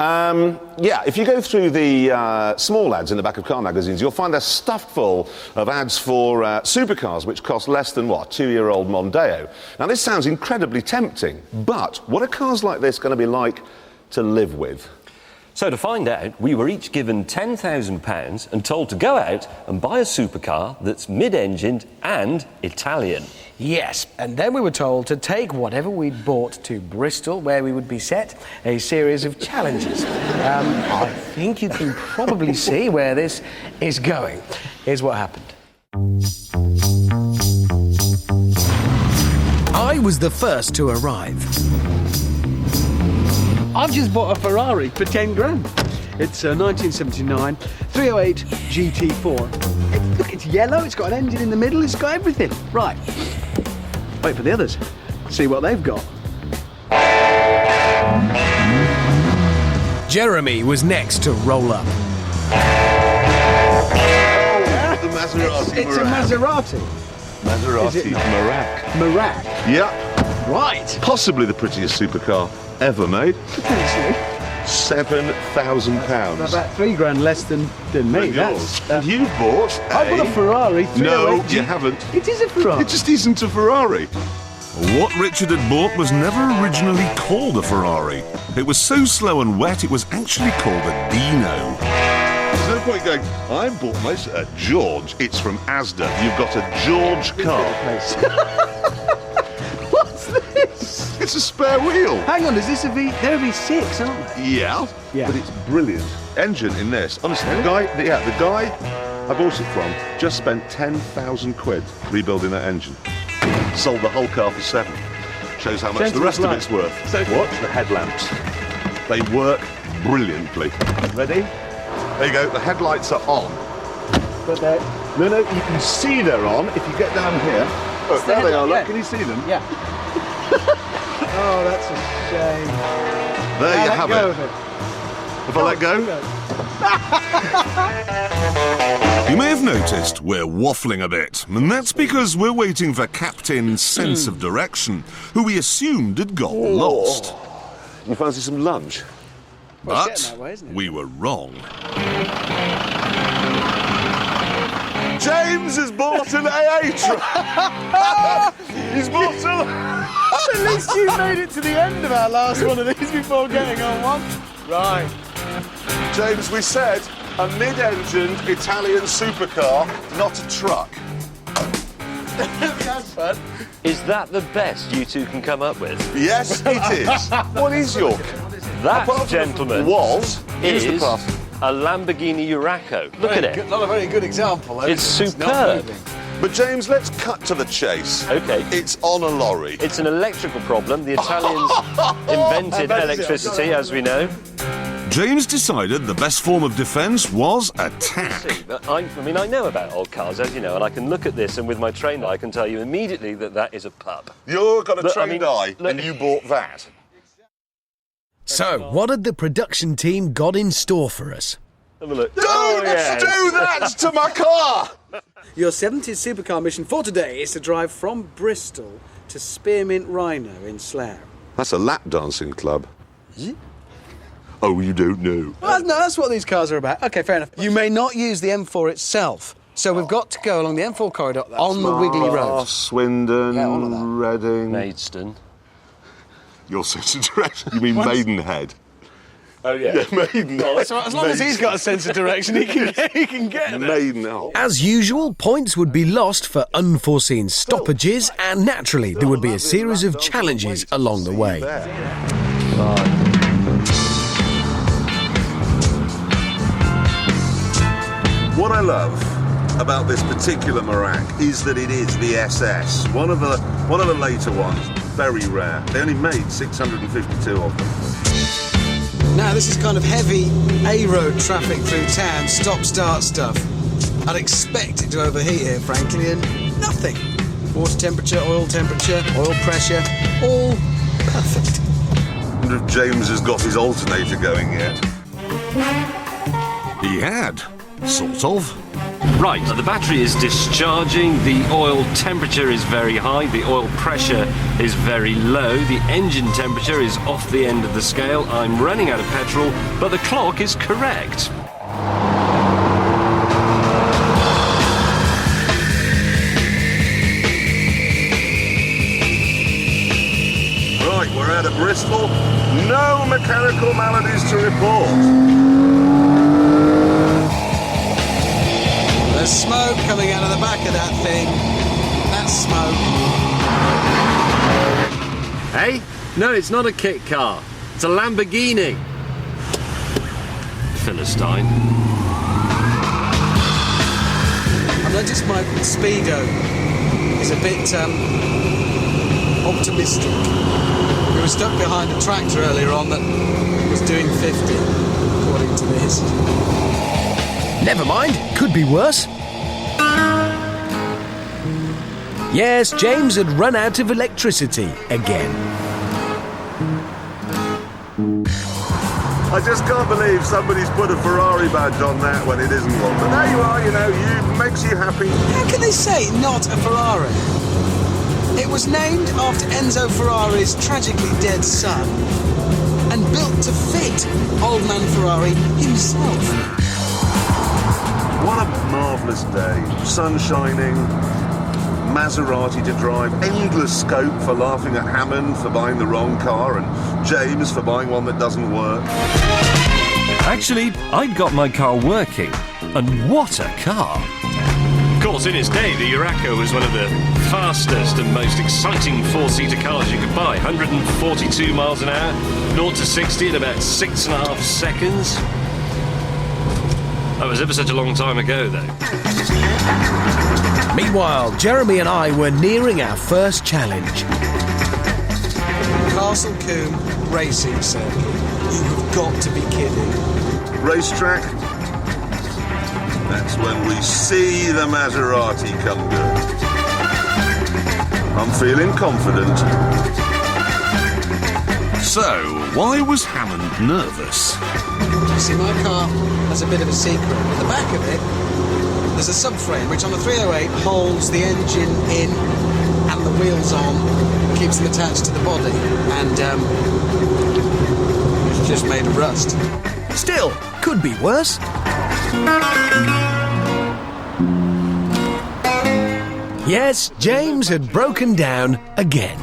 Yeah, if you go through the small ads in the back of car magazines, you'll find they're stuffed full of ads for supercars, which cost less than, what, 2-year-old Mondeo. Now, this sounds incredibly tempting, but what are cars like this going to be like to live with? So to find out, we were each given £10,000 and told to go out and buy a supercar that's mid-engined and Italian. Yes, and then we were told to take whatever we'd bought to Bristol, where we would be set a series of challenges. I think you can probably see where this is going. Here's what happened. I was the first to arrive. I've just bought a Ferrari for 10 grand. It's a 1979 308 GT4. Look, it's yellow, it's got an engine in the middle, it's got everything. Right, wait for the others, see what they've got. Jeremy was next to roll up. The Maserati It's a Maserati. Maserati Merak. Merak. Yeah. Right. Possibly the prettiest supercar ever made. Potentially. £7,000. About 3 grand less than me. Yours. And you bought I bought a Ferrari. No, you haven't. It is a Ferrari. It just isn't a Ferrari. What Richard had bought was never originally called a Ferrari. It was so slow and wet, it was actually called a Dino. There's no point going, I bought my George. It's from Asda. You've got a George car. What's this? It's a spare wheel. Hang on, is this a V? They're a V6, aren't they? Yeah, but it's brilliant. Engine in this. Honestly, the guy I bought it from just spent 10,000 quid rebuilding that engine. Sold the whole car for 7. Shows how much the rest of it's worth. So watch the headlamps. They work brilliantly. Ready? There you go, the headlights are on. But they're... No, you can see they're on if you get down here. Look, there they are, look, can you see them? Yeah. Oh, that's a shame. There you have it. If I let go? You may have noticed we're waffling a bit, and that's because we're waiting for Captain's sense of direction, who we assumed had got lost. You fancy some lunch? Well, it's But getting that way, isn't it? we were wrong. James has bought an AA truck. He's bought a... At least you made it to the end of our last one of these before getting on one. Right. James, we said a mid-engined Italian supercar, not a truck. That's fun. Is that the best you two can come up with? Yes, it is. What is your... That, Apart from gentlemen, is is the a Lamborghini Urraco. Look at it. Not a very good example, though. It's superb. But James, let's cut to the chase. Okay. It's on a lorry. It's an electrical problem. The Italians invented electricity, as we know. James decided the best form of defence was attack. But I know about old cars, as you know, and I can look at this, and with my trained eye, I can tell you immediately that that is a pub. You've got a Look, trained eye, and you bought that. So, what had the production team got in store for us? Have a look. Don't do that to my car! Your 70s supercar mission for today is to drive from Bristol to Spearmint Rhino in Slough. That's a lap dancing club. Is it? Oh, you don't know. Well, no, that's what these cars are about. OK, fair enough. You may not use the M4 itself, so we've got to go along the M4 corridor on the wiggly road. Swindon, Yeah, all of that. Reading... Maidstone. Your sense of direction. You mean Maidenhead? Oh, yeah. Maidenhead. So as long as he's got a sense of direction, he can get there. Maidenhead. As usual, points would be lost for unforeseen stoppages, and naturally there would be a series of challenges along the way. What I love about this particular Merak is that it is the SS, one of the later ones, very rare. They only made 652 of them. Now, this is kind of heavy A-road traffic through town, stop-start stuff. I'd expect it to overheat here, frankly, and nothing. Water temperature, oil pressure, all perfect. I wonder if James has got his alternator going yet. He had, sort of. Right, the battery is discharging, the oil temperature is very high, the oil pressure is very low, the engine temperature is off the end of the scale, I'm running out of petrol, but the clock is correct. Right, we're out of Bristol. No mechanical maladies to report. There's smoke coming out of the back of that thing. That's smoke. Hey? No, it's not a kit car. It's a Lamborghini. Philistine. I've noticed my speedo is a bit optimistic. We were stuck behind a tractor earlier on that was doing 50, according to this. Never mind, could be worse. Yes, James had run out of electricity again. I just can't believe somebody's put a Ferrari badge on that when it isn't one. But there you are, you know, you makes you happy. How can they say not a Ferrari? It was named after Enzo Ferrari's tragically dead son and built to fit old man Ferrari himself. What a marvellous day. Sun shining, Maserati to drive, endless scope for laughing at Hammond for buying the wrong car and James for buying one that doesn't work. Actually, I'd got my car working, and what a car! Of course, in its day, the Urraco was one of the fastest and most exciting four-seater cars you could buy. 142 miles an hour, 0 to 60 in about 6.5 seconds. That was ever such a long time ago, though. Meanwhile, Jeremy and I were nearing our first challenge. Castle Combe Racing Circuit. You have got to be kidding. Racetrack. That's when we see the Maserati come good. I'm feeling confident. So, why was Hammond nervous? You see, my car has a bit of a secret. At the back of it, there's a subframe which on the 308 holds the engine in and the wheels on, keeps them attached to the body, and it's just made of rust. Still, could be worse. Yes, James had broken down again.